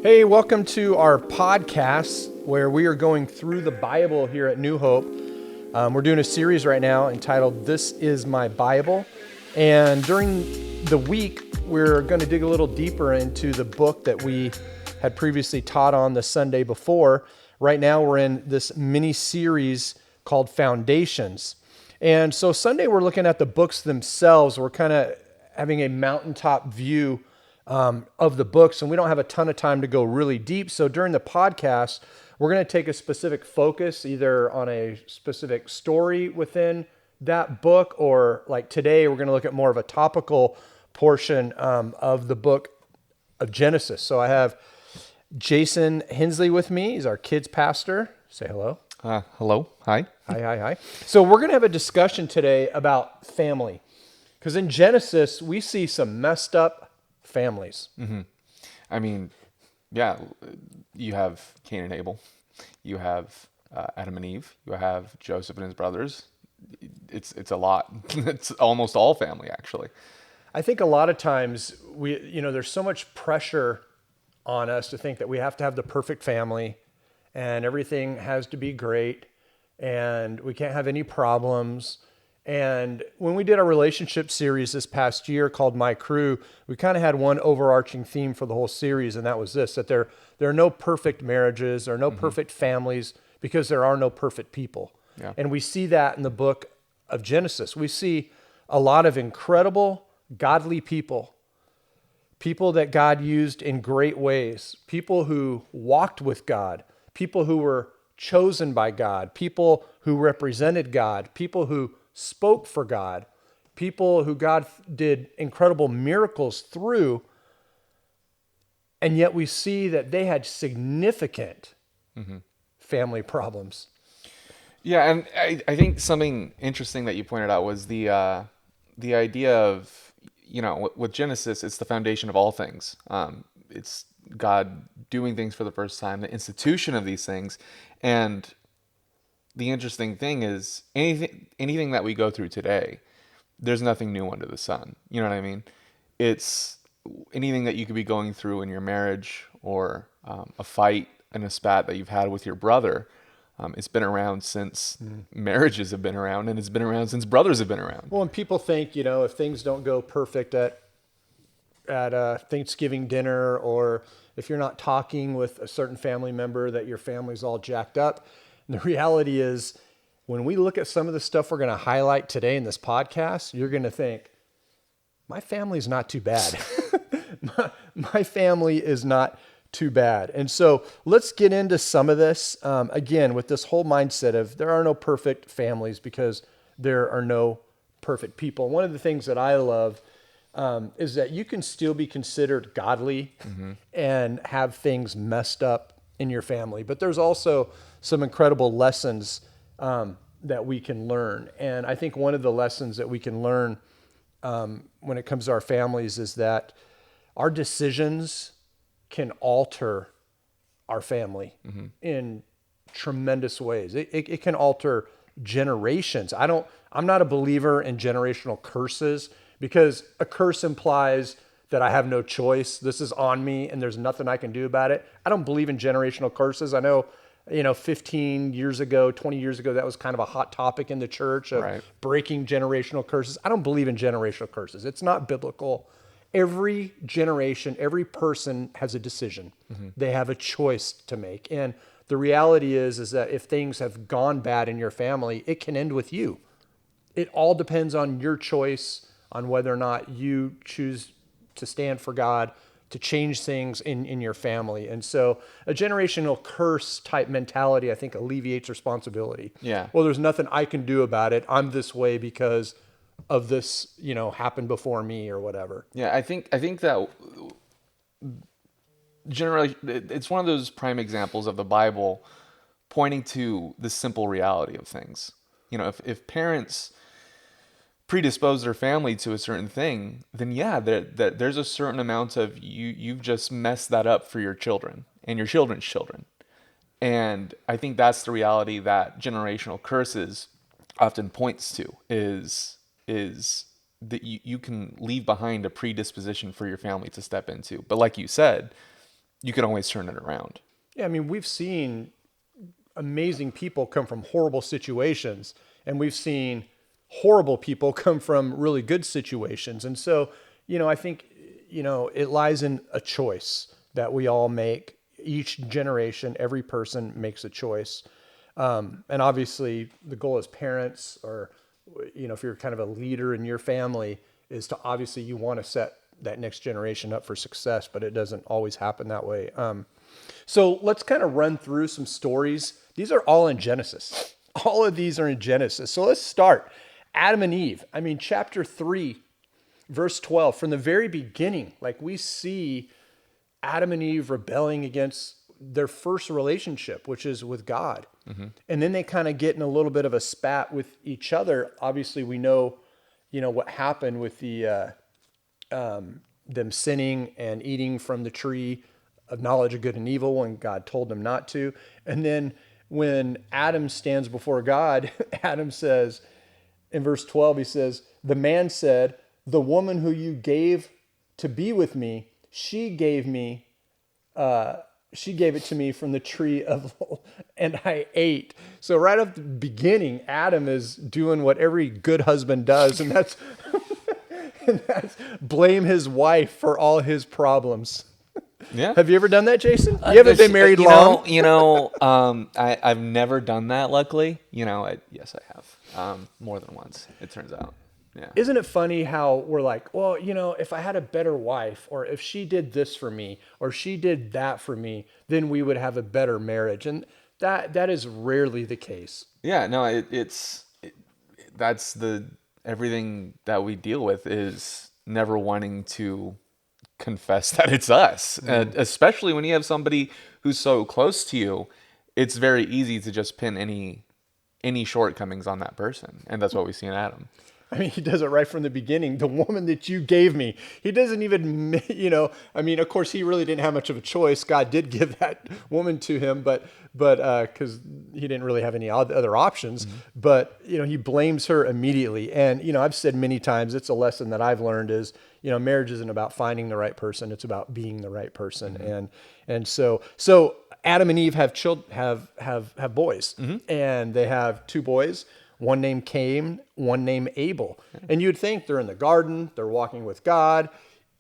Hey, welcome to our podcast where we are going through the Bible here at New Hope. We're doing a series right now entitled This Is My Bible. And during the week, we're going to dig a little deeper into the book that we had previously taught on the Sunday before. Right now, we're in this mini series called Foundations. And so Sunday, we're looking at the books themselves. We're kind of having a mountaintop view of the books, and we don't have a ton of time to go really deep. So during the podcast, we're going to take a specific focus either on a specific story within that book, or like today, we're going to look at more of a topical portion of the book of Genesis. So I have Jason Hensley with me. He's our kids pastor. Say hello. Hello. Hi. Hi. So we're going to have a discussion today about family, because in Genesis, we see some messed up families. Mm-hmm. I mean, yeah, you have Cain and Abel, you have Adam and Eve, you have Joseph and his brothers. It's a lot. It's almost all family, actually. I think a lot of times there's so much pressure on us to think that we have to have the perfect family and everything has to be great and we can't have any problems. And when we did our relationship series this past year called My Crew, we kind of had one overarching theme for the whole series, and that was this, that there are no perfect marriages, there are no perfect families, because there are no perfect people. Yeah. And we see that in the book of Genesis. We see a lot of incredible, godly people that God used in great ways, people who walked with God, people who were chosen by God, people who represented God, people who spoke for God, people who God did incredible miracles through, and yet we see that they had significant family problems. Yeah, and I think something interesting that you pointed out was the idea of, with Genesis, it's the foundation of all things. It's God doing things for the first time, the institution of these things, and the interesting thing is anything that we go through today, there's nothing new under the sun. You know what I mean? It's anything that you could be going through in your marriage or a fight and a spat that you've had with your brother. It's been around since marriages have been around, and it's been around since brothers have been around. Well, and people think, if things don't go perfect at Thanksgiving dinner, or if you're not talking with a certain family member, that your family's all jacked up. And the reality is, when we look at some of the stuff we're going to highlight today in this podcast, you're going to think, my family's not too bad. my family is not too bad. And so let's get into some of this, again, with this whole mindset of there are no perfect families because there are no perfect people. One of the things that I love is that you can still be considered godly and have things messed up in your family. But there's also some incredible lessons that we can learn. And I think one of the lessons that we can learn when it comes to our families is that our decisions can alter our family in tremendous ways. It can alter generations. I'm not a believer in generational curses, because a curse implies that I have no choice. This is on me and there's nothing I can do about it. I don't believe in generational curses. I know, 15 years ago, 20 years ago, that was kind of a hot topic in the church of breaking generational curses. I don't believe in generational curses. It's not biblical. Every generation, every person has a decision. They have a choice to make. And the reality is that if things have gone bad in your family, it can end with you. It all depends on your choice, on whether or not you choose to stand for God, to change things in your family. And so a generational curse type mentality, I think, alleviates responsibility. Yeah. Well, there's nothing I can do about it. I'm this way because of this, happened before me or whatever. Yeah, I think that generally it's one of those prime examples of the Bible pointing to the simple reality of things. If parents predispose their family to a certain thing, then yeah, there's a certain amount of you've just messed that up for your children and your children's children. And I think that's the reality that generational curses often points to, is that you can leave behind a predisposition for your family to step into. But like you said, you can always turn it around. Yeah, I mean, we've seen amazing people come from horrible situations, and we've seen horrible people come from really good situations. And so, I think, it lies in a choice that we all make. Each generation, every person makes a choice. And obviously, the goal as parents, or, if you're kind of a leader in your family, is to obviously you want to set that next generation up for success, but it doesn't always happen that way. So let's kind of run through some stories. These are all in Genesis. All of these are in Genesis. So let's start. Adam and Eve. I mean, chapter 3, verse 12, from the very beginning, like we see Adam and Eve rebelling against their first relationship, which is with God. And then they kind of get in a little bit of a spat with each other. Obviously, we know, what happened with the them sinning and eating from the tree of knowledge of good and evil when God told them not to. And then when Adam stands before God, Adam says, in verse 12, he says, the man said, the woman who you gave to be with me, she gave it to me from the tree of, and I ate. So right at the beginning, Adam is doing what every good husband does, and that's, and that's blame his wife for all his problems. Yeah. Have you ever done that, Jason? You haven't been married long. I've never done that. Luckily, yes, I have, more than once. It turns out. Yeah. Isn't it funny how we're like, well, if I had a better wife, or if she did this for me, or she did that for me, then we would have a better marriage. And that is rarely the case. Yeah. No. That's everything that we deal with is never wanting to confess that it's us. And especially when you have somebody who's so close to you, it's very easy to just pin any shortcomings on that person. And that's what we see in Adam. I mean, he does it right from the beginning. The woman that you gave me. He doesn't even, of course, he really didn't have much of a choice. God did give that woman to him, but because he didn't really have any other options. But, he blames her immediately. And, I've said many times, it's a lesson that I've learned is, marriage isn't about finding the right person. It's about being the right person. And so Adam and Eve have have boys, and they have two boys. One named Cain, one named Abel. And you'd think they're in the garden, they're walking with God,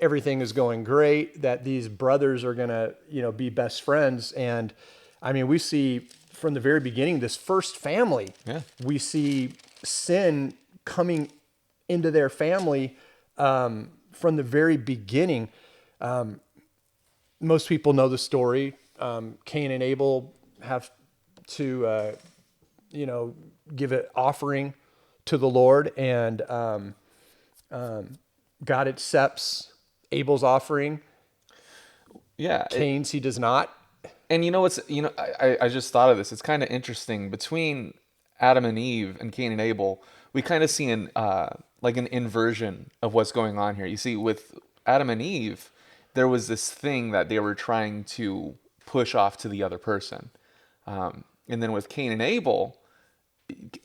everything is going great, that these brothers are going to, be best friends. And I mean, we see from the very beginning, this first family, we see sin coming into their family from the very beginning. Most people know the story. Cain and Abel have to, give an offering to the Lord, and God accepts Abel's offering. Yeah. Cain's, he does not. And I just thought of this. It's kind of interesting between Adam and Eve and Cain and Abel. We kind of see an inversion of what's going on here. You see, with Adam and Eve, there was this thing that they were trying to push off to the other person. And then with Cain and Abel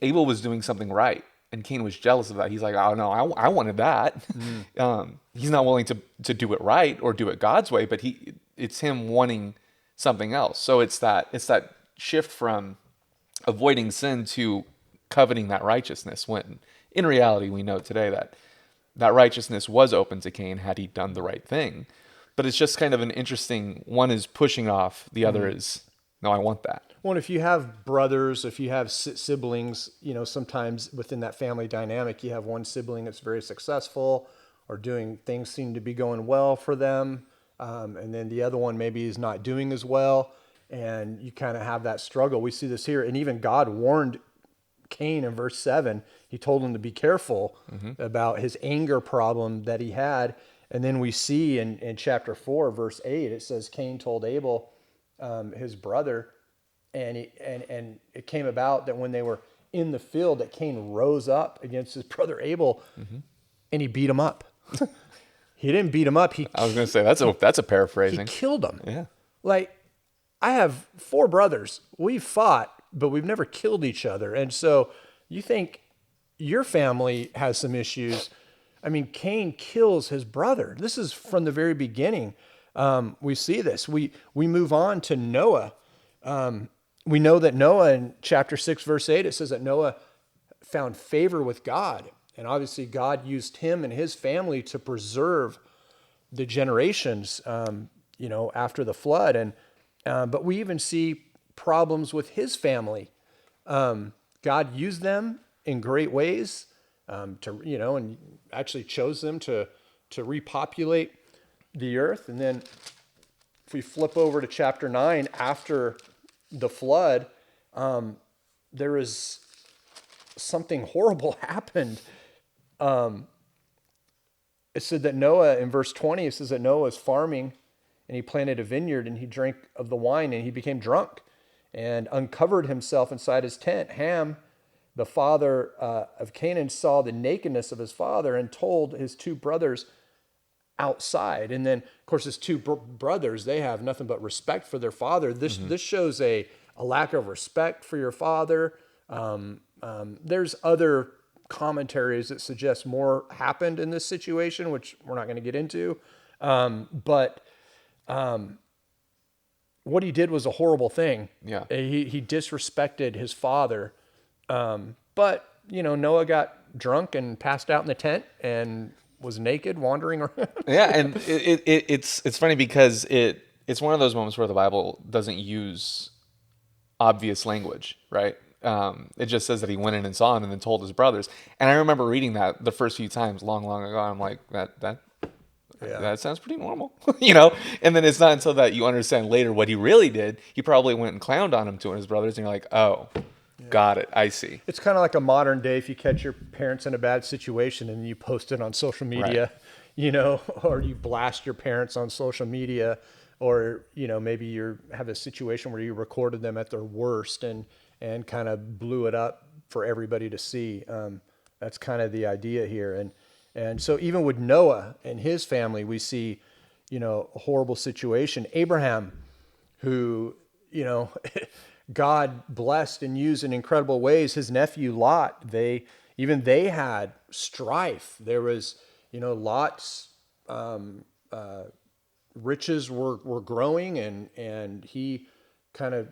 was doing something right, and Cain was jealous of that. He's like, oh no, I wanted that. He's not willing to do it right or do it God's way, but it's him wanting something else. So it's that shift from avoiding sin to coveting that righteousness, when in reality we know today that righteousness was open to Cain had he done the right thing. But it's just kind of an interesting, one is pushing off, the other is, no, I want that. Well, if you have brothers, if you have siblings, sometimes within that family dynamic, you have one sibling that's very successful or doing things seem to be going well for them. And then the other one maybe is not doing as well. And you kind of have that struggle. We see this here. And even God warned Cain in verse 7. He told him to be careful about his anger problem that he had. And then we see in chapter 4, verse 8, it says Cain told Abel, his brother, and it came about that when they were in the field, that Cain rose up against his brother Abel, and he beat him up. He didn't beat him up. I was going to say that's a paraphrasing. He killed him. Yeah. Like, I have 4 brothers. We've fought, but we've never killed each other. And so you think your family has some issues. I mean, Cain kills his brother. This is from the very beginning. we see this. We move on to Noah. We know that Noah in chapter 6, verse 8, it says that Noah found favor with God. And obviously God used him and his family to preserve the generations, after the flood. But we even see problems with his family. God used them in great ways, and actually chose them to repopulate the earth. And then if we flip over to chapter 9, after the flood, there is something horrible happened. It said that Noah, in verse 20, it says that Noah was farming and he planted a vineyard and he drank of the wine and he became drunk and uncovered himself inside his tent. Ham, the father of Canaan, saw the nakedness of his father and told his two brothers outside. And then, of course, his two brothers, they have nothing but respect for their father. This shows a lack of respect for your father. There's other commentaries that suggest more happened in this situation, which we're not going to get into. But what he did was a horrible thing. Yeah. He disrespected his father. But, Noah got drunk and passed out in the tent and was naked wandering around. Yeah, and it's funny because it's one of those moments where the Bible doesn't use obvious language, right? It just says that he went in and saw him and then told his brothers. And I remember reading that the first few times long ago. I'm like, that sounds pretty normal, And then it's not until that you understand later what he really did. He probably went and clowned on him to his brothers, and you're like, oh, got it. I see. It's kind of like a modern day if you catch your parents in a bad situation and you post it on social media, or you blast your parents on social media, or, maybe you have a situation where you recorded them at their worst and kind of blew it up for everybody to see. That's kind of the idea here. And so even with Noah and his family, we see, a horrible situation. Abraham, who, God blessed and used in incredible ways. His nephew Lot, they had strife. There was, Lot's riches were growing, and he kind of,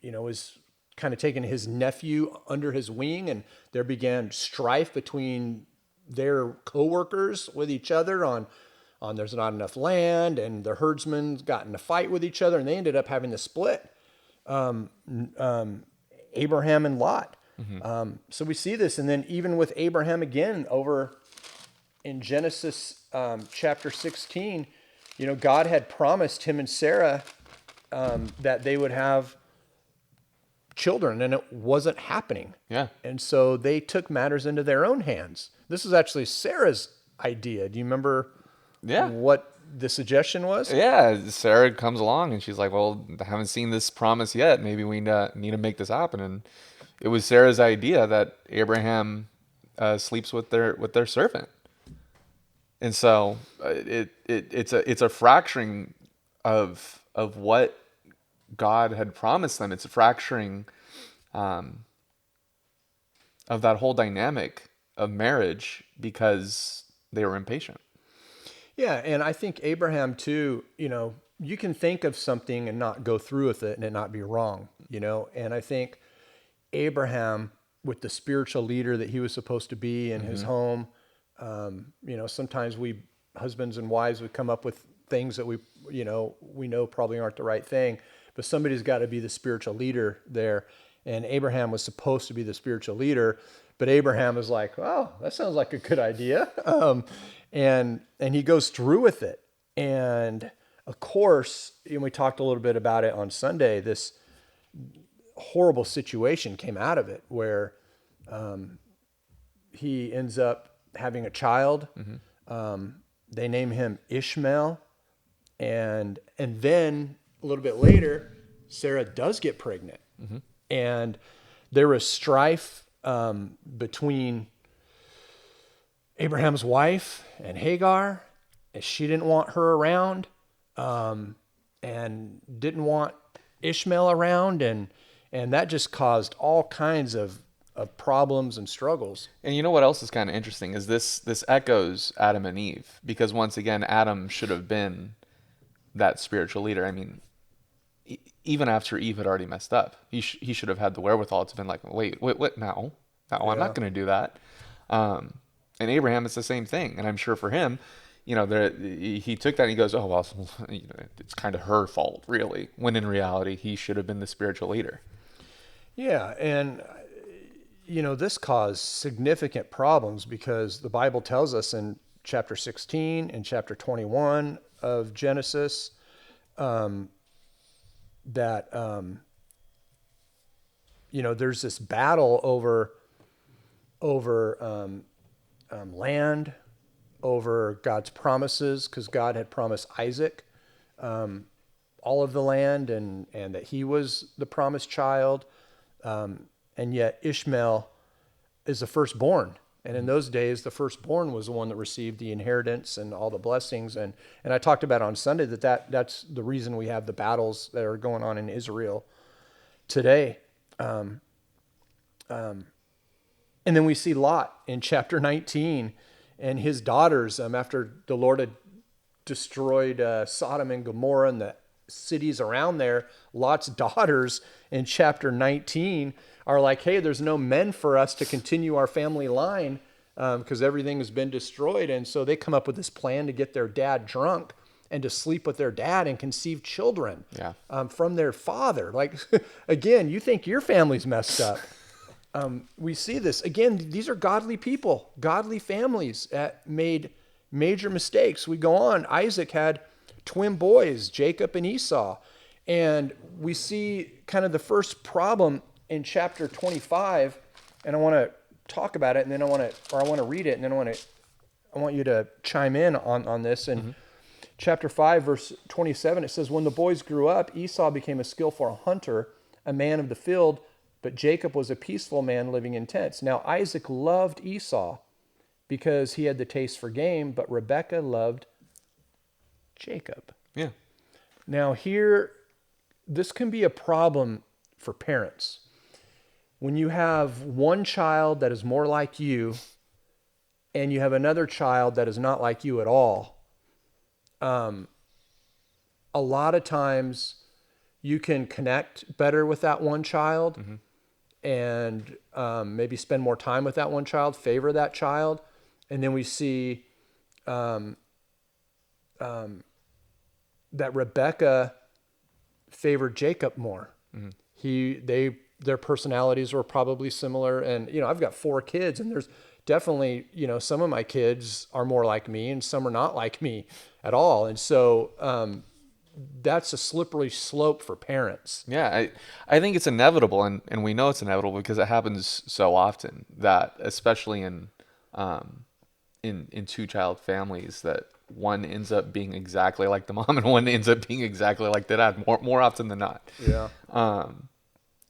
was kind of taking his nephew under his wing, and there began strife between their co-workers with each other on there's not enough land, and the herdsmen got in a fight with each other, and they ended up having to split Abraham and Lot. So we see this, and then even with Abraham again over in Genesis chapter 16, God had promised him and Sarah that they would have children, and it wasn't happening. Yeah. And so they took matters into their own hands. This is actually Sarah's idea. Do you remember what the suggestion was? Yeah, Sarah comes along and she's like, well, I haven't seen this promise yet. Maybe we need to make this happen. And it was Sarah's idea that Abraham sleeps with their servant. And so it's a fracturing of what God had promised them. It's a fracturing of that whole dynamic of marriage because they were impatient. Yeah, and I think Abraham too, you can think of something and not go through with it and it not be wrong, and I think Abraham, with the spiritual leader that he was supposed to be in his home, sometimes we husbands and wives would come up with things that we know probably aren't the right thing, but somebody's got to be the spiritual leader there. And Abraham was supposed to be the spiritual leader, but Abraham was like, oh, that sounds like a good idea. And he goes through with it. And of course, we talked a little bit about it on Sunday, this horrible situation came out of it where he ends up having a child. They name him Ishmael. And then a little bit later, Sarah does get pregnant. And there was strife between Abraham's wife and Hagar, and she didn't want her around, and didn't want Ishmael around, and that just caused all kinds of of problems and struggles. And you know what else is kind of interesting is this echoes Adam and Eve, because once again Adam should have been that spiritual leader. I mean, even after Eve had already messed up, he should have had the wherewithal to been like, wait, no, I'm not going to do that. And Abraham, it's the same thing, and I'm sure for him, you know, he took that and he goes, oh well, you know, it's kind of her fault, really. When in reality, he should have been the spiritual leader. Yeah, and you know, this caused significant problems because the Bible tells us in chapter 16 and chapter 21 of Genesis that you know, there's this battle over land, over God's promises, because God had promised Isaac all of the land, and that he was the promised child, and yet Ishmael is the firstborn. And in those days, the firstborn was the one that received the inheritance and all the blessings. And I talked about on Sunday that's the reason we have the battles that are going on in Israel today. And then we see Lot in chapter 19 and his daughters, after the Lord had destroyed Sodom and Gomorrah and the cities around there. Lot's daughters in chapter 19 are like, hey, there's no men for us to continue our family line because everything has been destroyed. And so they come up with this plan to get their dad drunk and to sleep with their dad and conceive children from their father. Like, again, you think your family's messed up. We see this. Again, these are godly people, godly families that made major mistakes. We go on. Isaac had twin boys, Jacob and Esau. And we see kind of the first problem in chapter 25, and I want to talk about it, and then I want to read it, and then I want you to chime in on this. And chapter 5, verse 27, it says, when the boys grew up, Esau became a skillful hunter, a man of the field, but Jacob was a peaceful man living in tents. Now Isaac loved Esau because he had the taste for game, but Rebekah loved Jacob. Yeah. Now here, this can be a problem for parents. When you have one child that is more like you and you have another child that is not like you at all, a lot of times you can connect better with that one child and maybe spend more time with that one child, favor that child. And then we see that Rebekah favored Jacob more. Their personalities were probably similar. And, you know, I've got 4 kids, and there's definitely, you know, some of my kids are more like me and some are not like me at all. And so that's a slippery slope for parents. Yeah, I think it's inevitable, and we know it's inevitable because it happens so often, that especially in 2-child families, that one ends up being exactly like the mom and one ends up being exactly like the dad more often than not. Yeah.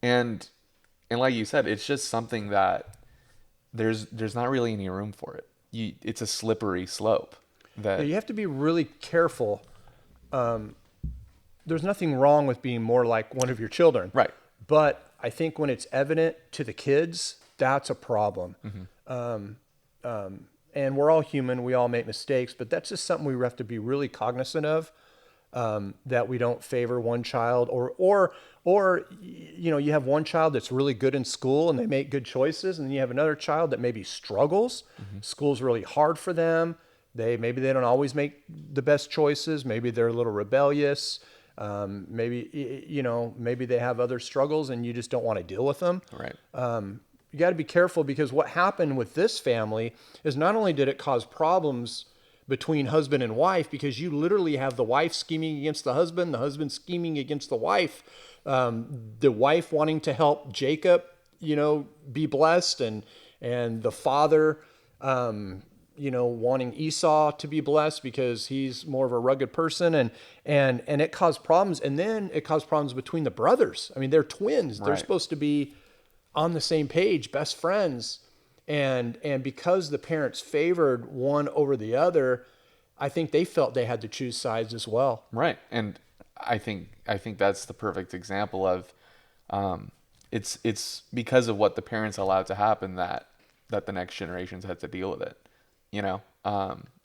And like you said, it's just something that there's not really any room for it. It's a slippery slope. That You have to be really careful. There's nothing wrong with being more like one of your children. Right. But I think when it's evident to the kids, that's a problem. And we're all human. We all make mistakes, but that's just something we have to be really cognizant of, that we don't favor one child or, you know, you have one child that's really good in school and they make good choices. And then you have another child that maybe struggles. School's really hard for them. Maybe they don't always make the best choices. Maybe they're a little rebellious. Maybe, you know, maybe they have other struggles and you just don't want to deal with them. Right. You got to be careful, because what happened with this family is not only did it cause problems between husband and wife, because you literally have the wife scheming against the husband scheming against the wife wanting to help Jacob, you know, be blessed, and the father, you know, wanting Esau to be blessed because he's more of a rugged person, and it caused problems. And then it caused problems between the brothers. I mean, they're twins. They're supposed to be on the same page, best friends. And because the parents favored one over the other, I think they felt they had to choose sides as well. Right. And I think that's the perfect example of it's because of what the parents allowed to happen that the next generations had to deal with it. You know,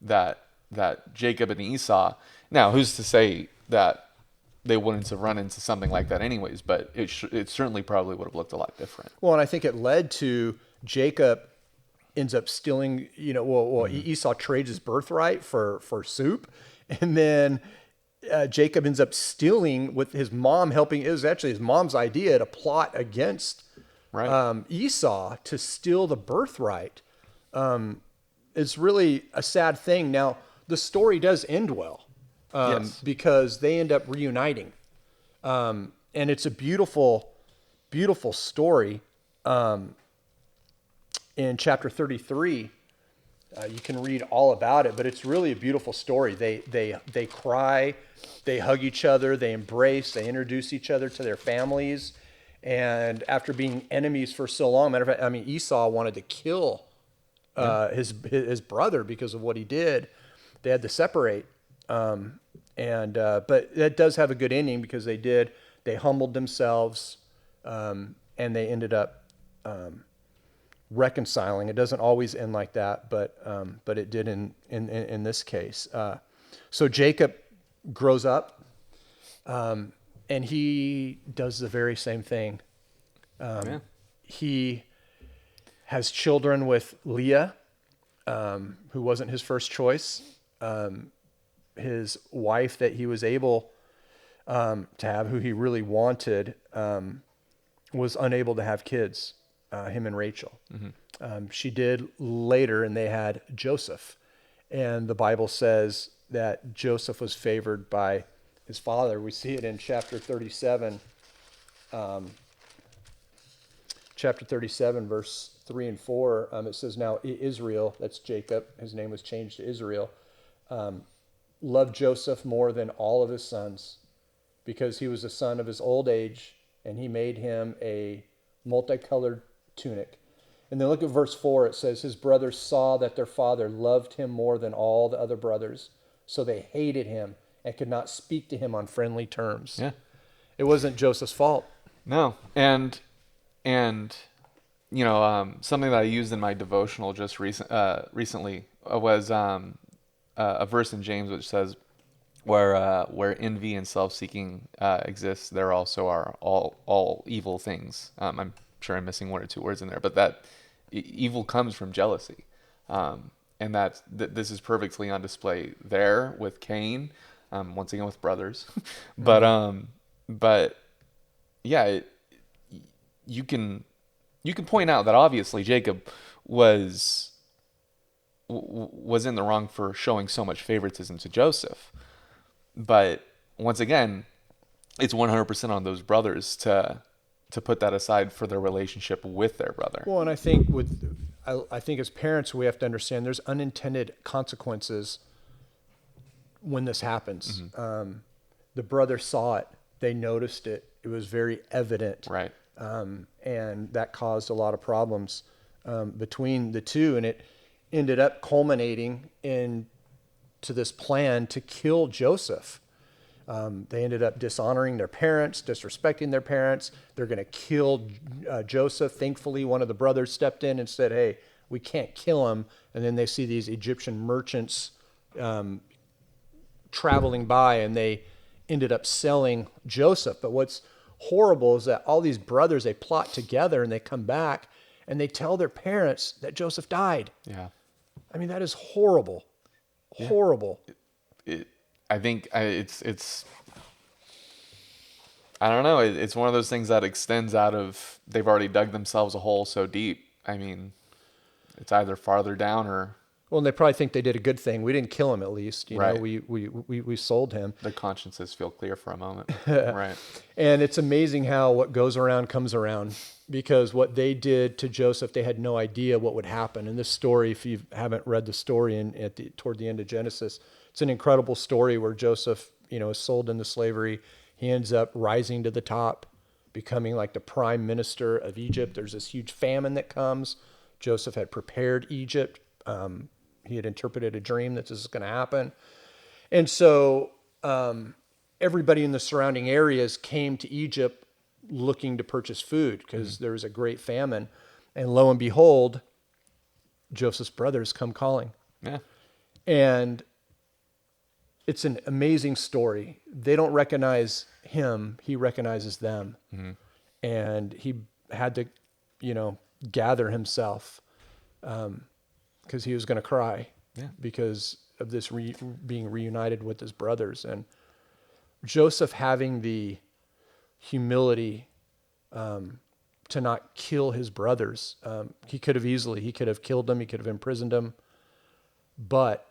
that Jacob and Esau. Now, who's to say that they wouldn't have run into something like that anyways? But it certainly probably would have looked a lot different. Well, and I think it led to Jacob ends up stealing, Esau trades his birthright for soup. And then Jacob ends up stealing with his mom helping. It was actually his mom's idea to plot against Right. Esau to steal the birthright. It's really a sad thing. Now, the story does end well Yes. because they end up reuniting. And it's a beautiful, beautiful story. In chapter 33, you can read all about it, but it's really a beautiful story. They cry, they hug each other, they embrace, they introduce each other to their families. And after being enemies for so long, matter of fact, I mean, Esau wanted to kill his brother because of what he did. They had to separate. But that does have a good ending because they humbled themselves, and they ended up reconciling. It doesn't always end like that, but it did in this case. So Jacob grows up, and he does the very same thing. Yeah. He has children with Leah, who wasn't his first choice. His wife that he was able to have, who he really wanted, was unable to have kids, him and Rachel. She did later, and they had Joseph. And the Bible says that Joseph was favored by his father. We see it in chapter 37, verse 3 and 4. It says, now Israel, that's Jacob, his name was changed to Israel, loved Joseph more than all of his sons because he was the son of his old age, and he made him a multicolored tunic. And then look at verse 4. It says, his brothers saw that their father loved him more than all the other brothers, so they hated him and could not speak to him on friendly terms. Yeah. It wasn't Joseph's fault. No. And something that I used in my devotional just recently was a verse in James which says, where envy and self-seeking exists, there also are all evil things. I'm sure I'm missing one or two words in there, but that evil comes from jealousy, and this is perfectly on display there with Cain, once again with brothers, but yeah, you can point out that obviously Jacob was in the wrong for showing so much favoritism to Joseph. But once again, it's 100% on those brothers to put that aside for their relationship with their brother. Well, and I think I think as parents, we have to understand there's unintended consequences when this happens. The brother saw it. They noticed it. It was very evident. Right. And that caused a lot of problems between the two. And it ended up culminating to this plan to kill Joseph. They ended up dishonoring their parents, disrespecting their parents. They're going to kill Joseph. Thankfully, one of the brothers stepped in and said, hey, we can't kill him. And then they see these Egyptian merchants traveling by, and they ended up selling Joseph. But what's horrible is that all these brothers, they plot together and they come back and they tell their parents that Joseph died. Yeah. I mean, that is horrible. Horrible. I think it's I don't know. It's one of those things that extends out of, they've already dug themselves a hole so deep. I mean, it's either farther down or Well, and they probably think they did a good thing. We didn't kill him, at least. You know, Right. we sold him. the consciences feel clear for a moment. Right. And it's amazing how what goes around comes around, because what they did to Joseph, they had no idea what would happen. And this story, if you haven't read the story toward the end of Genesis, it's an incredible story where Joseph, is sold into slavery. He ends up rising to the top, becoming like the prime minister of Egypt. There's this huge famine that comes. Joseph had prepared Egypt. He had interpreted a dream that this is going to happen. And so everybody in the surrounding areas came to Egypt looking to purchase food because there was a great famine. And lo and behold, Joseph's brothers come calling. Yeah. And it's an amazing story. They don't recognize him. He recognizes them. And he had to, gather himself because he was going to cry because of this being reunited with his brothers. And Joseph having the humility to not kill his brothers. He could have killed them. He could have imprisoned them, but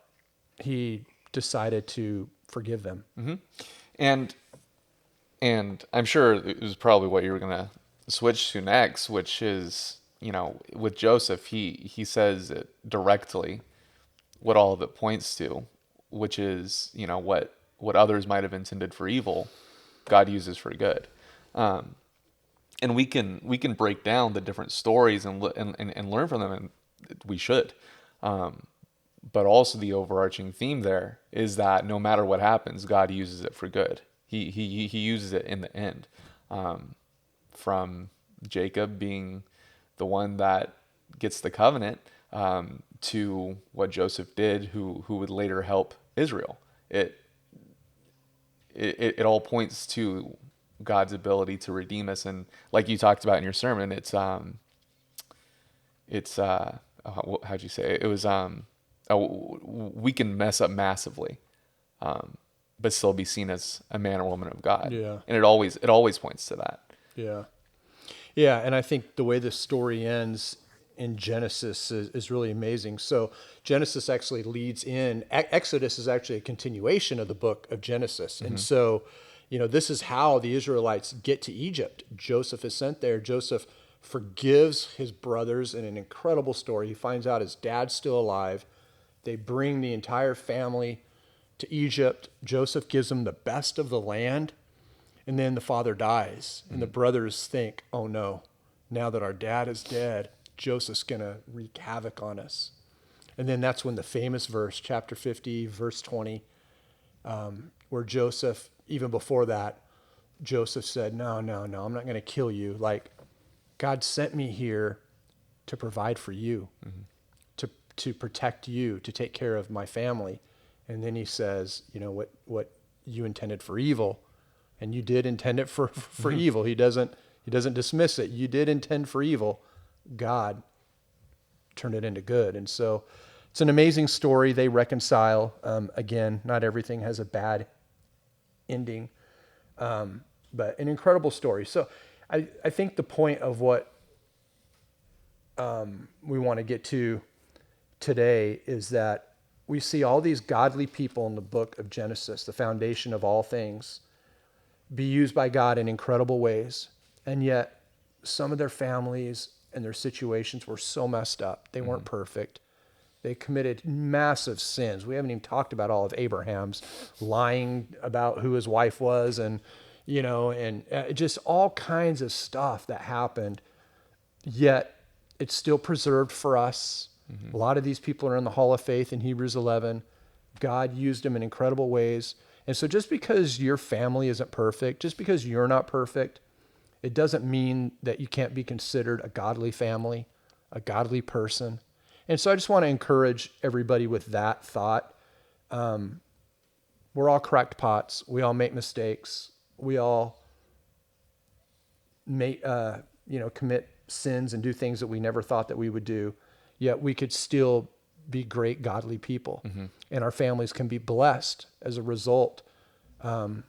he decided to forgive them. And I'm sure it was probably what you were going to switch to next, which is, with Joseph, he says it directly what all of it points to, which is, what others might have intended for evil, God uses for good. And we can break down the different stories and learn from them, and we should. But also the overarching theme there is that no matter what happens, God uses it for good. He uses it in the end. From Jacob being the one that gets the covenant, to what Joseph did, who would later help Israel. It all points to God's ability to redeem us, and like you talked about in your sermon, how'd you say it? It was we can mess up massively, but still be seen as a man or woman of God. Yeah. And it always points to that. Yeah. Yeah. And I think the way the story ends in Genesis is really amazing. So Genesis actually leads in, Exodus is actually a continuation of the book of Genesis. And so, this is how the Israelites get to Egypt. Joseph is sent there. Joseph forgives his brothers in an incredible story. He finds out his dad's still alive. They bring the entire family to Egypt. Joseph gives them the best of the land. And then the father dies. And the brothers think, oh no, now that our dad is dead, Joseph's going to wreak havoc on us. And then that's when the famous verse, chapter 50, verse 20, where Joseph, even before that, Joseph said, no, I'm not going to kill you. Like, God sent me here to provide for you, to protect you, to take care of my family. And then he says, what you intended for evil, and you did intend it for evil. He doesn't dismiss it. You did intend for evil. God turned it into good. And so it's an amazing story. They reconcile. Again, not everything has a bad ending, but an incredible story. So I think the point of what we want to get to today is that we see all these godly people in the book of Genesis, the foundation of all things, be used by God in incredible ways. And yet some of their families and their situations were so messed up. They weren't perfect. They committed massive sins. We haven't even talked about all of Abraham's lying about who his wife was, and just all kinds of stuff that happened. Yet it's still preserved for us. A lot of these people are in the Hall of Faith in Hebrews 11. God used them in incredible ways. And so just because your family isn't perfect, just because you're not perfect, it doesn't mean that you can't be considered a godly family, a godly person. And so I just want to encourage everybody with that thought. We're all cracked pots. We all make mistakes. We all commit sins and do things that we never thought that we would do. Yet we could still be great godly people, and our families can be blessed as a result of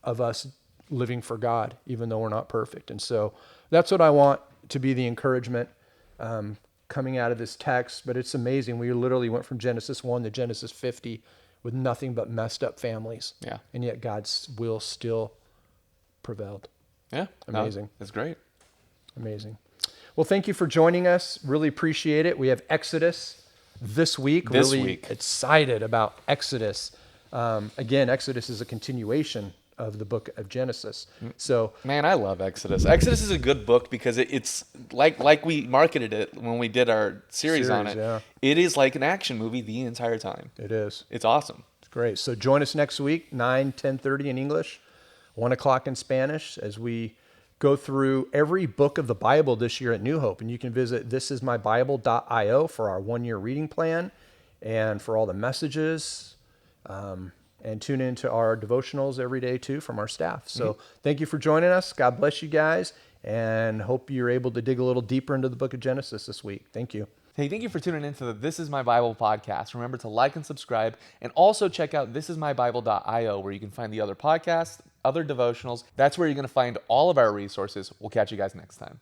us living for God, even though we're not perfect. And so that's what I want to be the encouragement coming out of this text. But it's amazing. We literally went from Genesis 1 to Genesis 50 with nothing but messed up families. Yeah. And yet God's will still prevailed. Yeah. Amazing. No, that's great. Amazing. Well, thank you for joining us. Really appreciate it. We have Exodus this week. Really excited about Exodus. Again, Exodus is a continuation of the book of Genesis. So, man, I love Exodus. Exodus is a good book because it's like we marketed it when we did our series on it. Yeah. It is like an action movie the entire time. It is. It's awesome. It's great. So join us next week, 9, 10:30 in English, 1 o'clock in Spanish, as we go through every book of the Bible this year at New Hope. And you can visit thisismybible.io for our 1-year reading plan and for all the messages. And tune into our devotionals every day too from our staff. So thank you for joining us. God bless you guys, and hope you're able to dig a little deeper into the book of Genesis this week. Thank you. Hey, thank you for tuning in to the This Is My Bible podcast. Remember to like and subscribe, and also check out thisismybible.io where you can find the other podcasts, other devotionals. That's where you're going to find all of our resources. We'll catch you guys next time.